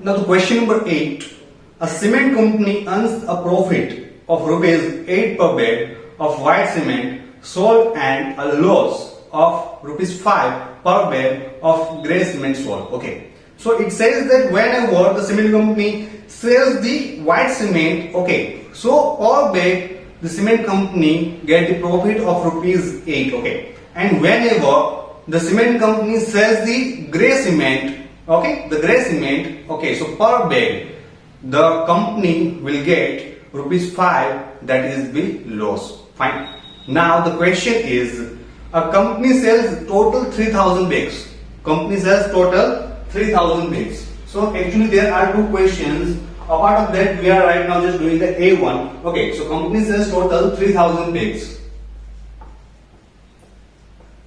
Now the question number 8. A cement company earns a profit of rupees 8 per bag of white cement sold and a loss of rupees 5 per bag of grey cement sold. Okay. So it says that whenever the cement company sells the white cement, okay, so per bag the cement company get the profit of rupees 8. Okay. And whenever the cement company sells the grey cement, okay, the grey cement, okay, so per bag the company will get rupees 5, that is the loss. Fine. Now the question is, a company sells total 3000 bags. Company sells total 3000 bags. So actually there are two questions. Apart of that, we are right now just doing the A1. Okay, so company sells total 3000 bags.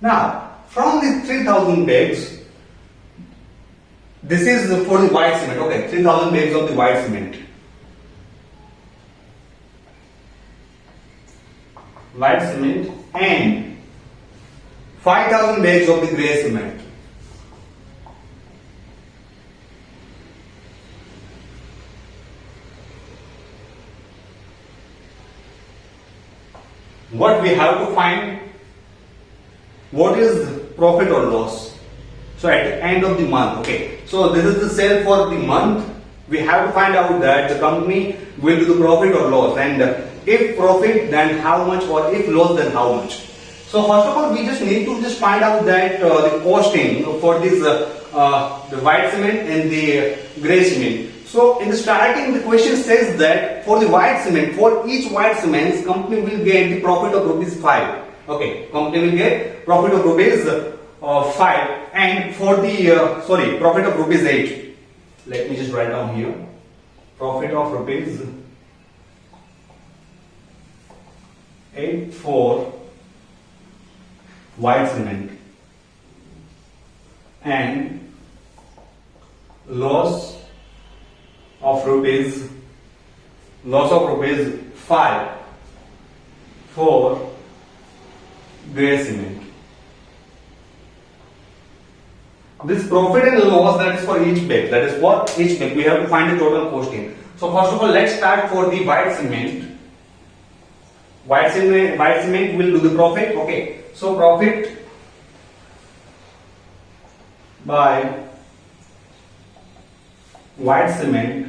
Now, from these 3000 bags, this is for the white cement. Okay, 3000 bags of the white cement. White cement and 5000 bags of the grey cement. What we have to find, what is profit or loss? So at the end of the month, okay, so this is the sale for the month. We have to find out that the company will do the profit or loss, and if profit then how much, or if loss then how much. So first of all we just need to just find out that the costing for this the white cement and the grey cement. So in the starting the question says that for the white cement, for each white cement company will get the profit of rupees 5. Okay, company will get profit of rupees 5, and for the profit of rupees 8. Let me just write down here. Profit of rupees 8 for white cement and loss of rupees 5 for grey cement. This profit and loss, that is for each bag. That is for each bag. We have to find the total costing. So first of all, let's start for the white cement. White cement will do the profit. Okay. So profit by white cement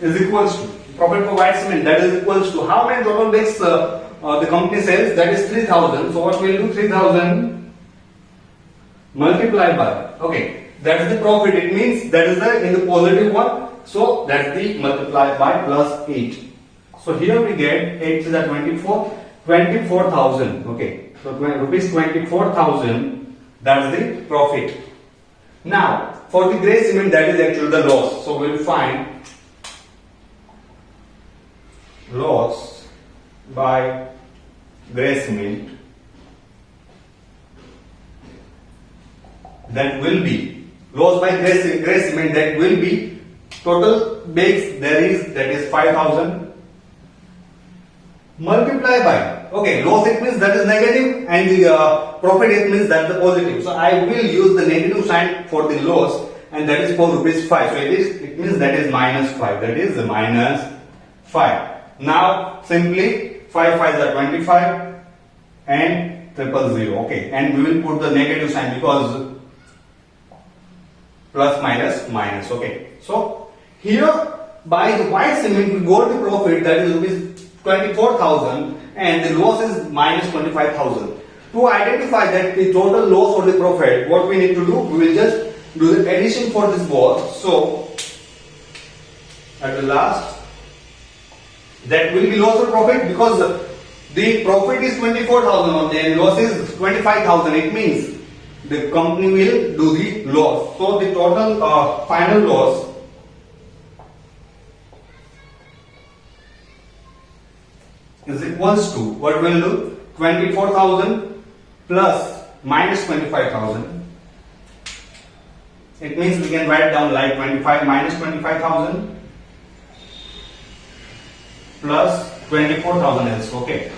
is equals to profit for white cement, that is equals to how many total bags the company sells, that is 3000. So what we will do, 3000 multiplied by, okay, that is the profit. It means that is the in the positive one, so that's the multiplied by plus 8. So here we get 8 to the 24,000. Okay, so rupees 24,000, that's the profit. Now for the grey cement, that is actually the loss. So we will find loss by grey cement, that will be loss by grey cement, that will be total bags there is, that is 5000 multiply by, okay, loss it means that is negative, and the profit it means that the positive. So I will use the negative sign for the loss, and that is for rupees 5. So it means that is minus 5, that is minus 5. Now simply 5 5s are 25 and 000. Okay, and we will put the negative sign because plus minus minus. Okay, so here by the white cement we got the profit, that is rupees 24,000, and the loss is minus 25,000. To identify that the total loss or the profit, what we need to do, we will just do the addition for this both. So at the last, that will be loss or profit, because the profit is 24,000 only and loss is 25,000. It means the company will do the loss. So the total final loss is equals to, what we will do, 24,000 plus minus 25,000. It means we can write down like 25 minus 25,000 plus 24,000 else. Okay.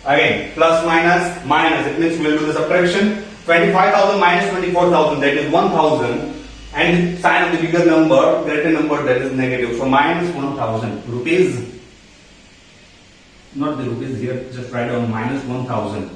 Again, plus minus minus, it means we will do the subtraction. 25,000 minus 24,000, that is 1,000, and sign of the bigger number, greater number, that is negative. So minus 1,000 rupees. Not the rupees here, just write down minus 1,000.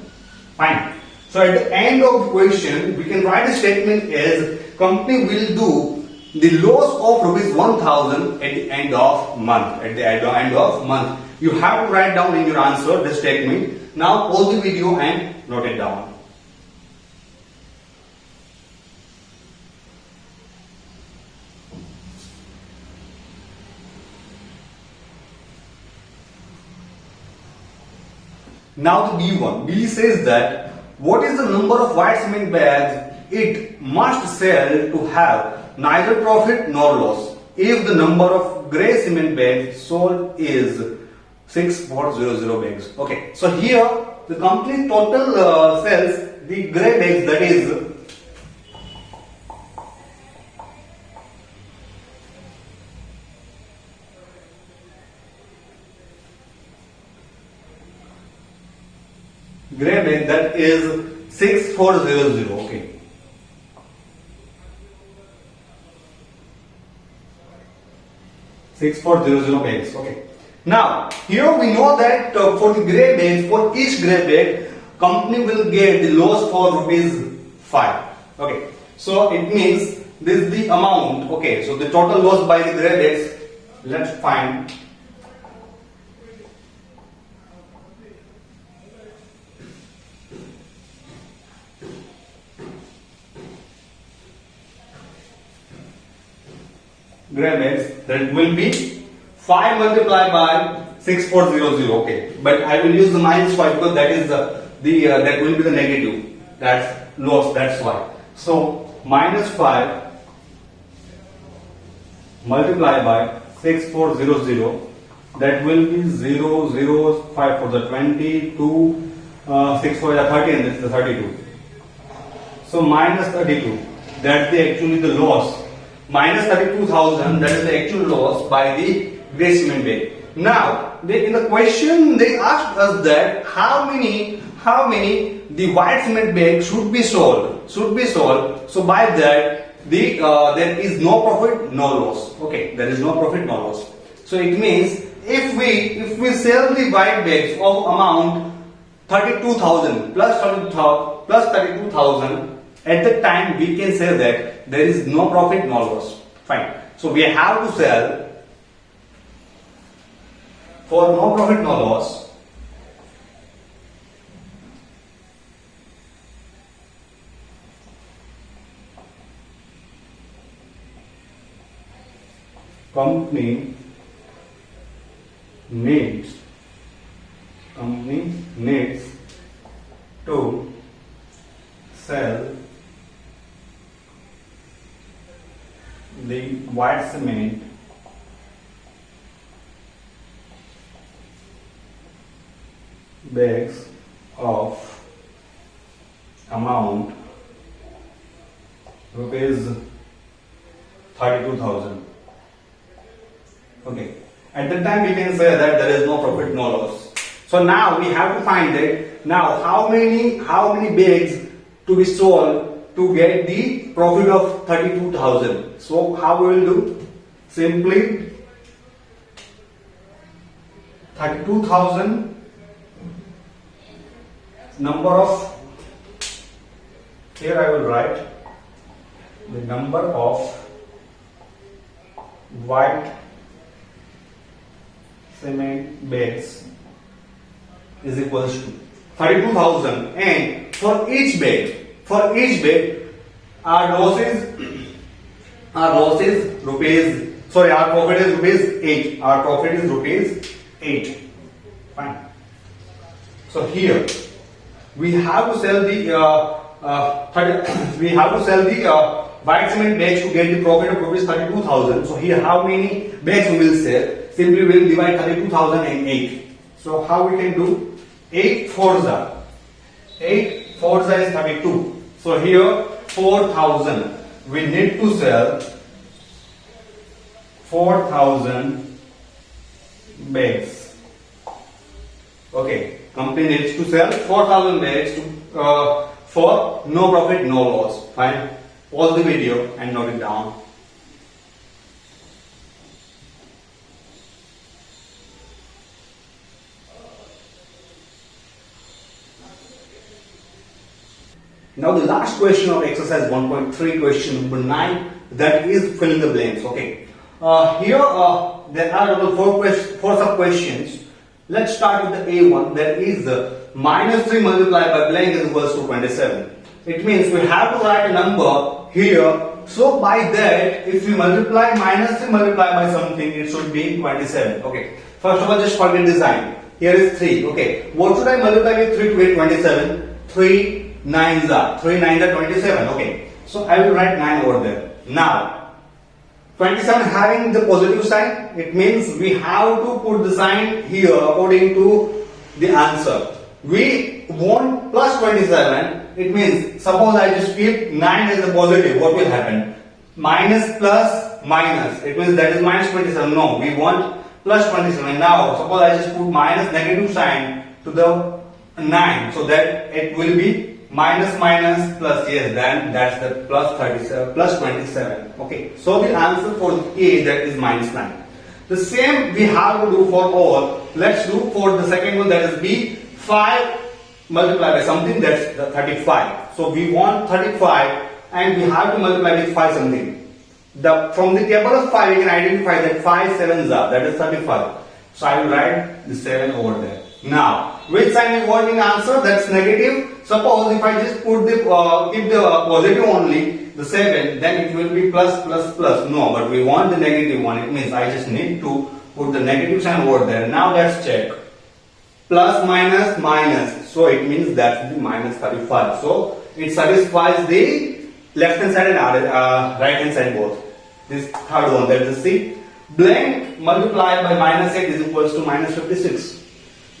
Fine. So at the end of the question, we can write a statement as company will do the loss of rupees 1,000 at the end of month. At the end of month, you have to write down in your answer the statement. Now pause the video and note it down. Now the B1. B says that what is the number of white cement bags it must sell to have neither profit nor loss if the number of grey cement bags sold is 6400 bags. Okay, so here the company total sells the grey bags, that is grey bag, that is 6400. Okay, bags. Okay. Now here we know that for the grey bags, for each grey bag, company will get the loss for rupees 5. Okay. So it means this is the amount. Okay. So the total loss by the grey bags. Let's find. Grey bags, that will be 5 multiplied by 6400. Okay, but I will use the minus 5 because that is the that will be the negative. That's loss. That's why. So minus 5 multiplied by 6400. That will be 005 for the 22. 6 for the 30, and this is the 32. So minus 32. That's actually the loss. Minus 32,000, that is the actual loss by the grey cement bag. Now, in the question they asked us that how many the white cement bag should be sold. So by that there is no profit, no loss. Okay, there is no profit, no loss. So it means if we sell the white bags of amount 32,000 plus 32,000. At the time we can say that there is no profit, no loss. Fine. So we have to sell for no profit, no loss. Company needs to sell the white cement bags of amount rupees 32,000. Okay, at that time we can say that there is no profit, no loss. So now we have to find it. Now how many bags to be sold to get the profit of 32,000. So how we will do? Simply 32,000 number of, here I will write the number of white cement bags is equals to 32,000, and for each bag our losses rupees, sorry, our profit is rupees 8. Our profit is rupees 8. Fine. So here we have to sell the white cement bags to get the profit of rupees 32,000. So here how many bags we will sell? Simply we will divide 32,000 and 8. So how we can do? 8 fours are 32. So here 4,000. We need to sell 4,000 bags. Okay, company needs to sell 4,000 bags to for no profit, no loss. Fine. Pause the video and note it down. Now the last question of exercise 1.3, question number 9, that is fill in the blanks. Okay. Here there are total four sub questions. Let's start with the A1, that is minus 3 multiplied by blank is equals to 27. It means we have to write a number here. So by that, if we multiply minus 3 multiplied by something, it should be 27. Okay. First of all, just forget the sign. Here is 3. Okay. What should I multiply with 3 to get 27? 3 9s are 27. Okay. So I will write 9 over there. Now, 27 having the positive sign, it means we have to put the sign here according to the answer. We want plus 27. It means suppose I just keep 9 as the positive. What will happen? Minus plus minus. It means that is minus 27. No, we want plus 27. Now suppose I just put minus negative sign to the 9, so that it will be minus minus plus, yes, then that's the plus 37 plus 27. Okay, so the answer for A, that is minus 9. The same we have to do for all. Let's do for the second one, that is B. 5 multiplied by something, that's the 35. So we want 35 and we have to multiply with 5 something. From the table of 5 we can identify that 5 sevens are, that is 35. So I will write the 7 over there. Now, which sign we want in answer? That's negative. Suppose if I just put the keep the positive only, the 7, then it will be plus plus plus. No, but we want the negative one. It means I just need to put the negative sign over there. Now let's check. Plus minus minus. So it means that's the minus 35. So it satisfies the left hand side and right hand side both. This third one, that is C. Blank multiplied by minus 8 is equals to minus 56.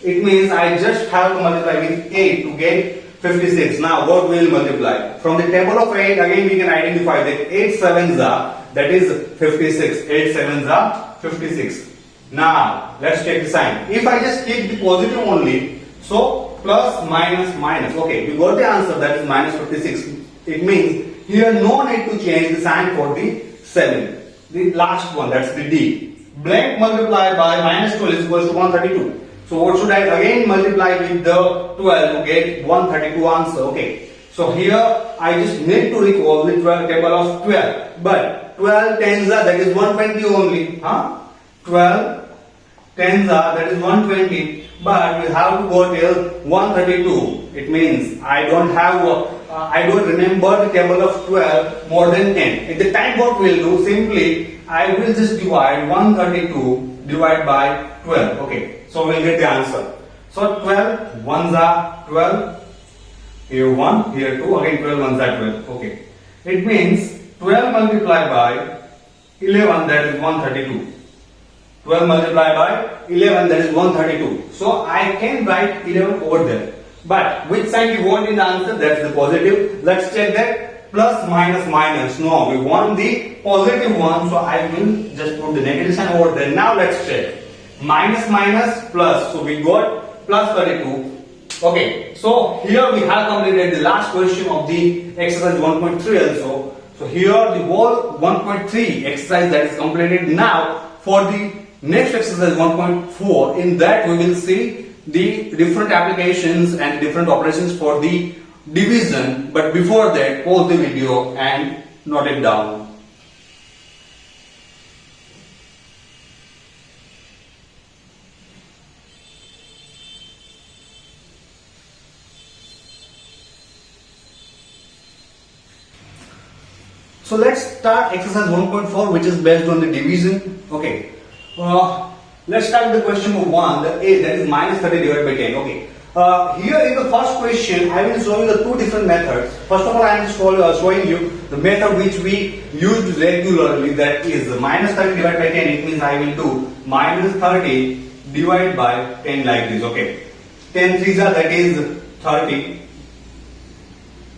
It means I just have to multiply with 8 to get 56. Now what will multiply? From the table of 8, again we can identify that 8 sevens are, that is 56. 8 sevens are 56. Now let's take the sign. If I just keep the positive only, so plus minus minus. Okay, we got the answer, that is minus 56. It means here no need to change the sign for the 7. The last one, that's the D. Blank multiplied by minus 12 is equals to 132. So what should I again multiply with the 12 to get 132 answer? Okay. So here I just need to recall the table of 12. But 12 tens are, that is 120 only. 12 tens are, that is 120. But we have to go till 132. It means I don't remember the table of 12 more than 10. At the time what we'll do, simply I will just divide 132 divided by 12. Okay. So we'll get the answer. So 12 ones are 12. Here 1, here 2, again 12 ones are 12. Okay. It means 12 multiplied by 11, that is 132. 12 multiplied by 11, that is 132. So I can write 11 over there. But which sign we want in the answer? That's the positive. Let's check that. Plus minus minus. No, we want the positive one. So I will just put the negative sign over there. Now let's check. Minus minus plus, so we got plus 32. Okay, so here we have completed the last question of the exercise 1.3 also. So here the whole 1.3 exercise that is completed. Now for the next exercise 1.4, in that we will see the different applications and different operations for the division. But before that, pause the video and note it down. So let's start exercise 1.4, which is based on the division. Okay. Let's start with the question number 1, the A, that is minus 30 divided by 10. Okay. Here in the first question, I will show you the two different methods. First of all, I am showing you the method which we used regularly, that is minus 30 divided by 10. It means I will do minus 30 divided by 10 like this. Okay. 10 threes are, that is 30.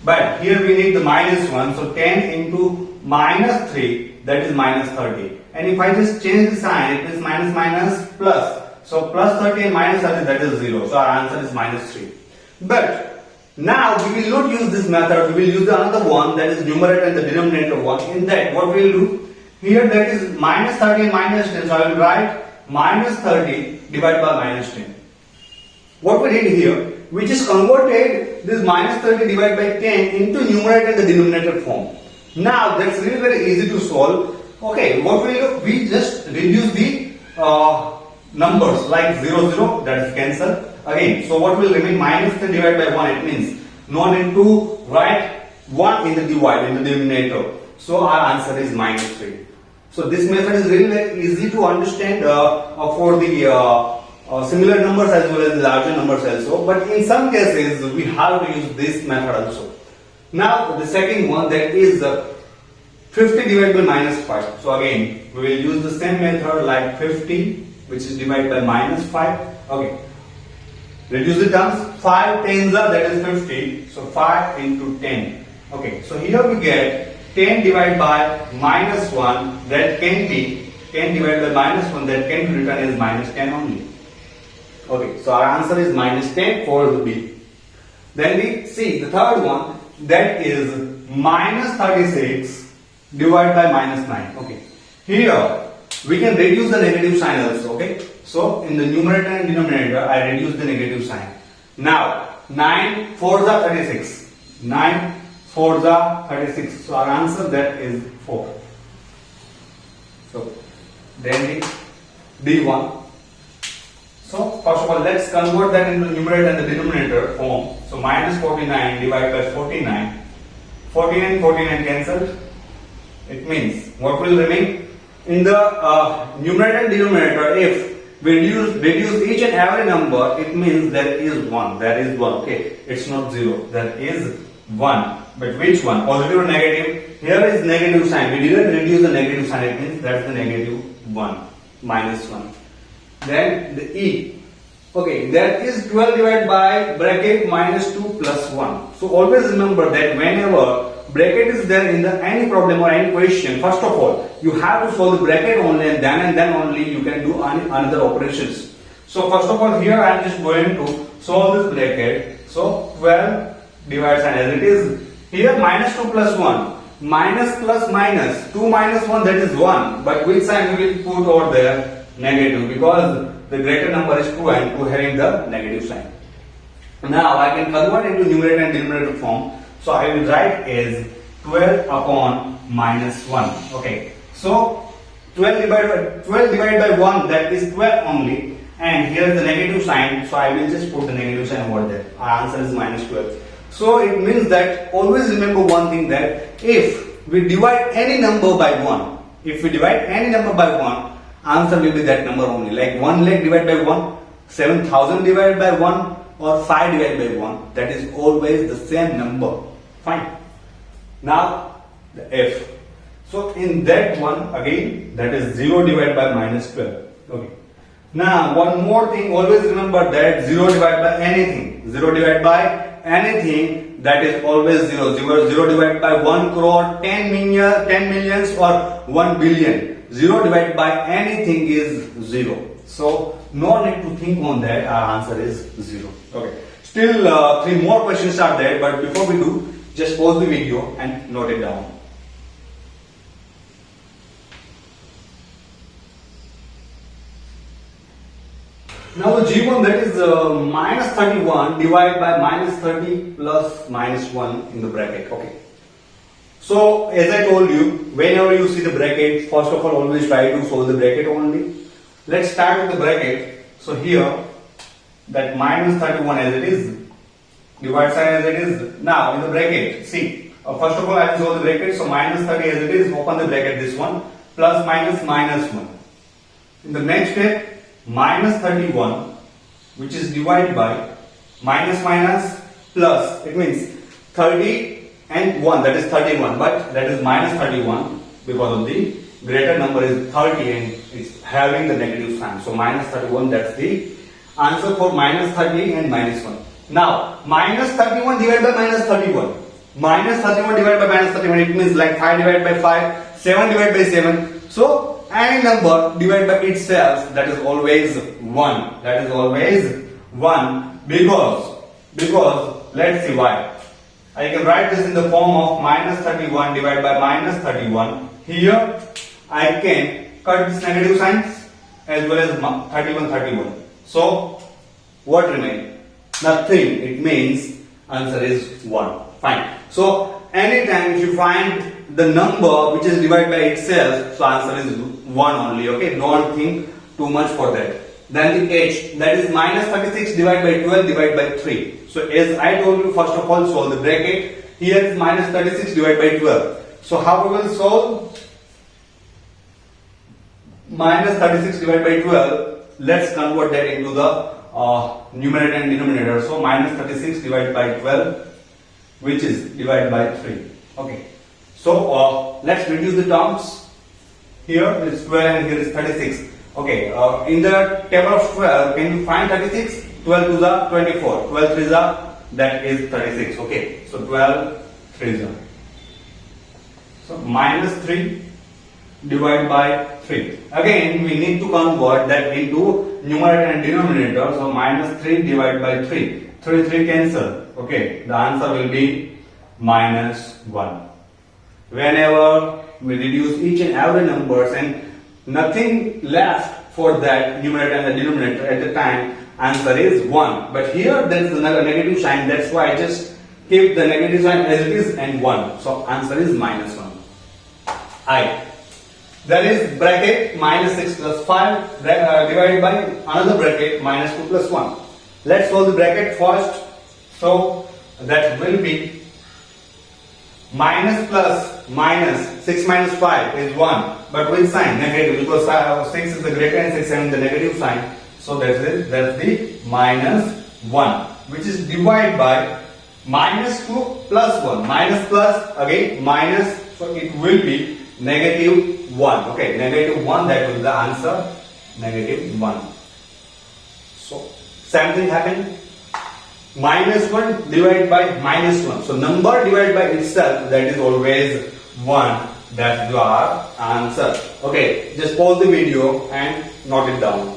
But here we need the minus 1, so 10 into minus 3, that is minus 30. And if I just change the sign, it is minus minus plus. So plus 30 and minus 30, that is 0. So our answer is minus 3. But Now we will not use this method, we will use the another one, that is numerator and the denominator one. In that, what we will do, here that is minus 30 and minus 10, so I will write minus 30 divided by minus 10. What we did here, we just converted this minus 30 divided by 10 into numerator and the denominator form. Now that's really very easy to solve. Okay, what we do, we just reduce the numbers like 0, 0, that is cancelled. Again, so what will remain? Minus 10 divided by 1, it means no need to write 1 in the divide, in the denominator. So our answer is minus 3. So this method is really very easy to understand for the similar numbers as well as the larger numbers also. But in some cases, we have to use this method also. Now the second one, that is 50 divided by minus 5. So again, we will use the same method like 50, which is divided by minus 5. Okay. Reduce the terms. 5 tens are, that is 50. So 5 into 10. Okay. So here we get 10 divided by minus 1. That can be 10 divided by minus 1. That can be written as minus 10 only. Okay. So our answer is minus 10 for the B. Then we see the third one. That is minus 36 divided by minus 9. Okay. Here we can reduce the negative sign also. Okay. So in the numerator and denominator, I reduce the negative sign. Now 9 4s are 36. 9 4s are 36. So our answer, that is 4. So then the D1. So first of all, let's convert that into numerator and the denominator form. So minus 49 divided by 49. 49 49 cancelled. It means what will remain? In the numerator and denominator, if we reduce each and every number, it means there is 1. There is 1. Okay, it's not 0. There is 1. But which one? Positive or negative? Here is negative sign. We didn't reduce the negative sign. It means that's the negative 1. Minus 1. Then the E. Okay, that is 12 divided by bracket minus 2 plus 1. So always remember that whenever bracket is there in the any problem or any question, first of all, you have to solve the bracket only, and then only you can do another operations. So first of all, here I am just going to solve this bracket. So 12 divides, and as it is here minus 2 plus 1. Minus plus minus. 2 minus 1, that is 1. But which sign we will put over there? Negative, because the greater number is 2 and 2 having the negative sign. Now I can convert into numerator and denominator form. So I will write as 12 upon minus 1. Okay. So 12 divided by 1, that is 12 only. And here is the negative sign. So I will just put the negative sign over there. Our answer is minus 12. So it means that always remember one thing, that if we divide any number by 1, answer will be that number only. Like 1 lakh divided by 1, 7,000 divided by 1, or 5 divided by 1. That is always the same number. Fine. Now the F. So in that one again, that is 0 divided by minus 12. Okay. Now one more thing, always remember that 0 divided by anything. 0 divided by anything, that is always 0. 0 divided by 1 crore, 10 millions or 1 billion. 0 divided by anything is 0. So no need to think on that. Our answer is 0. Okay. Still 3 more questions are there, but before we do, just pause the video and note it down. Now the G1, that is minus 31 divided by minus 30 plus minus 1 in the bracket. Okay. So as I told you, whenever you see the bracket, first of all always try to solve the bracket only. Let's start with the bracket. So here that minus 31 as it is, divide sign as it is. Now in the bracket, see, first of all I will solve the bracket. So minus 30 as it is, open the bracket, this one, plus minus minus 1. In the next step, minus 31, which is divided by minus minus plus, it means 30 and 1, that is 31, but that is minus 31 because of the greater number is 30 and it's having the negative sign. So minus 31, that's the answer for minus 30 and minus 1. Now minus 31 divided by minus 31. Minus 31 divided by minus 31, it means like 5 divided by 5, 7 divided by 7. So any number divided by itself, that is always 1. That is always 1 because because let's see why. I can write this in the form of minus 31 divided by minus 31. Here I can cut these negative signs as well as 31. So what remains? Nothing. It means answer is 1. Fine. So anytime if you find the number which is divided by itself, so answer is 1 only. Okay, don't think too much for that. Then the h, that is minus 36 divided by 12 divided by 3. So as I told you, first of all solve the bracket. Here is minus 36 divided by 12. So how we will solve? Minus 36 divided by 12. Let's convert that into the numerator and denominator. So minus 36 divided by 12, which is divided by 3. Okay. So let's reduce the terms. Here is 12 and here is 36. Okay. In the table of 12, can you find 36? 12 to the 24. 12 3 the, that is 36. Okay. So 12 3 the. So minus 3 divided by 3. Again, we need to convert that into numerator and denominator. So minus 3 divided by 3. 3 3 cancel. Okay. The answer will be minus 1. Whenever we reduce each and every numbers and nothing left for that numerator and the denominator at the time, answer is 1. But here there is another negative sign. That's why I just keep the negative sign as it is and 1. So answer is minus 1. I. There is bracket minus 6 plus 5 divided by another bracket minus 2 plus 1. Let's solve the bracket first. So that will be minus plus minus 6 minus 5 is 1. But with sign negative, because 6 is the greater and 6 and the negative sign. So that's the minus 1, which is divided by minus 2 plus 1. Minus plus again minus, so it will be negative 1. Okay, negative 1, that will be the answer, negative 1. So same thing happened. Minus 1 divided by minus 1. So number divided by itself, that is always 1. That's your answer. Okay, just pause the video and note it down.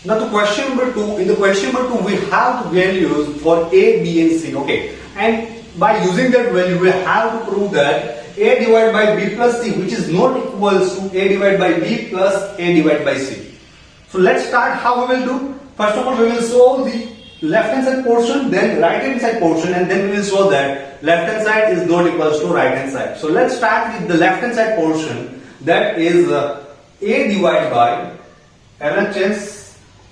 Now to question number 2, in the question number 2 we have values for A, B and C. Okay, and by using that value we have to prove that A divided by B plus C, which is not equals to A divided by B plus A divided by C. So let's start how we will do. First of all we will solve the left hand side portion, then right hand side portion, and then we will show that left hand side is not equals to right hand side. So let's start with the left hand side portion, that is A divided by LHS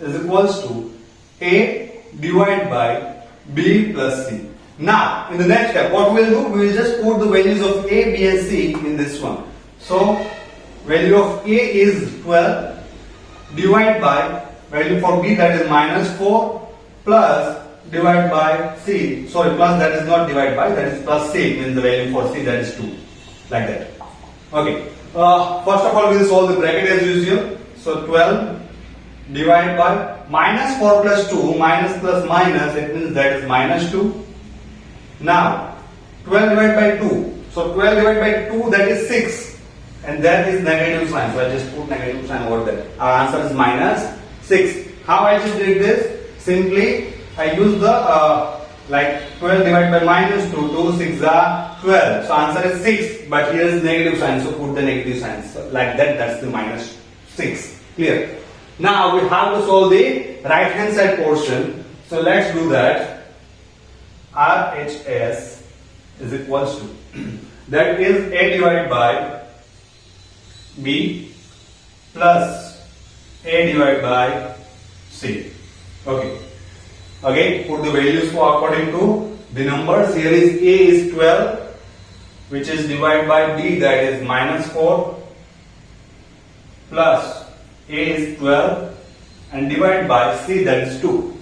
is equals to A divided by B plus C. Now in the next step what we will do, we will just put the values of A, B and C in this one. So value of A is 12 divided by value for B, that is minus 4, plus divided by C, sorry, plus that is not divided by, that is plus C, means the value for C, that is 2, like that. Okay, first of all we will solve the bracket as usual. So 12 divided by minus 4 plus 2, minus plus minus, it means that is minus 2. Now 12 divided by 2, so 12 divided by 2, that is 6, and that is negative sign, so I just put negative sign over there. Our answer is minus 6. How I just did this? Simply I use the like 12 divided by minus 2, 2 6 are 12, so answer is 6, but here is negative sign, so put the negative sign, so like that, that's the minus 6. Clear? Now we have to solve the right hand side portion, so let's do that. RHS is equals to that is A divided by B plus A divided by C. Okay. Again, put the values for according to the numbers. Here is A is 12, which is divided by B, that is minus 4, plus A is 12 and divided by C, that is 2.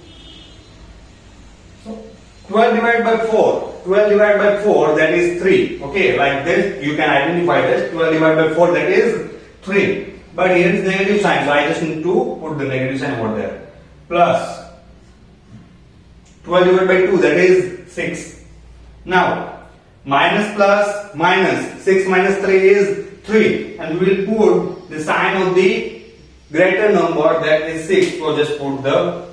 So 12 divided by 4, 12 divided by 4, that is 3. Okay, like this you can identify this. 12 divided by 4, that is 3. But here is negative sign, so I just need to put the negative sign over there. Plus 12 divided by 2, that is 6. Now minus plus minus, 6 minus 3 is 3, and we will put the sign of the greater number, that is 6, so just put the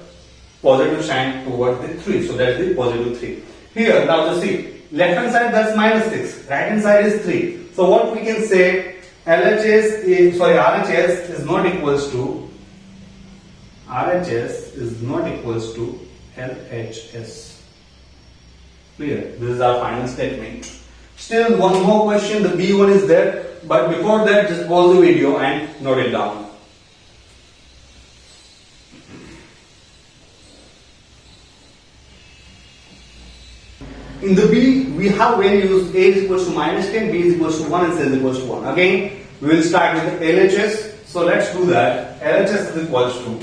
positive sign towards the 3, so that is the positive 3. Here now just see, left hand side that's minus 6, right hand side is 3. So what we can say, RHS is not equals to LHS. Clear? This is our final statement. Still one more question, the B1 is there, but before that just pause the video and note it down. In the B, we have values A is equals to minus 10, B is equals to 1, and C is equals to 1. Again, we will start with the LHS. So let's do that. LHS is equals to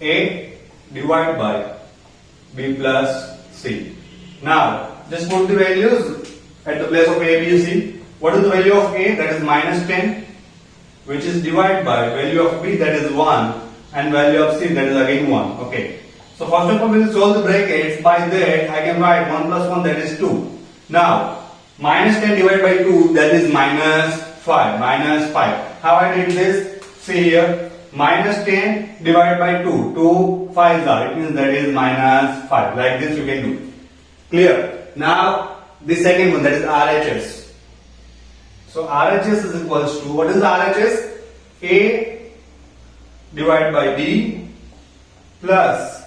A divided by B plus C. Now, just put the values at the place of A, B, C. What is the value of A? That is minus 10, which is divided by value of B, that is 1, and value of C, that is again 1. Okay. So first of all, we will solve the brackets. By that, I can write 1 plus 1, that is 2. Now, minus 10 divided by 2, that is minus 5. Minus 5. How I did this? See here, minus 10 divided by 2. 2 5s are. It means that is minus 5. Like this you can do. Clear? Now, the second one, that is RHS. So RHS is equals to, what is RHS? A divided by B plus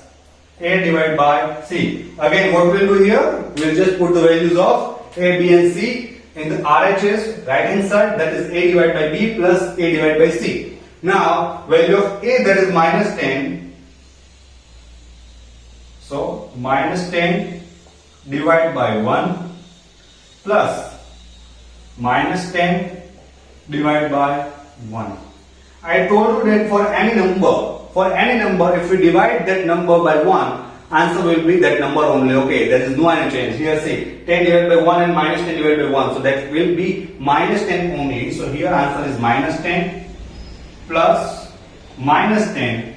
A divided by C. Again, what we will do here? We will just put the values of A, B and C in the RHS right hand side, that is A divided by B plus A divided by C. Now, value of A, that is minus 10. So, minus 10 divided by 1 plus minus 10 divided by 1. I told you that for any number, if we divide that number by 1, answer will be that number only. Okay, there is no any change. Here see, 10 divided by 1 and minus 10 divided by 1. So that will be minus 10 only. So here answer is minus 10 plus minus 10.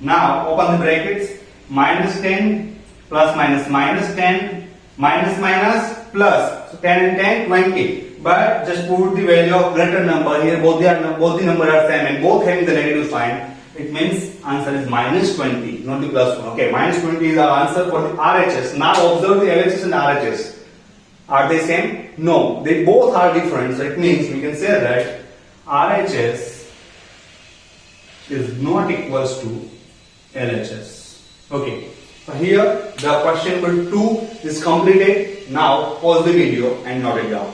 Now open the brackets. Minus 10 plus minus minus 10 minus minus plus. So 10 and 10, 20. But just put the value of greater number here. Both the numbers are same and both having the negative sign. It means answer is minus 20, not the plus 1. Okay, minus 20 is our answer for the RHS. Now observe the LHS and RHS. Are they same? No, they both are different. So it means we can say that RHS is not equals to LHS. Okay, so here the question number 2 is completed. Now pause the video and note it down.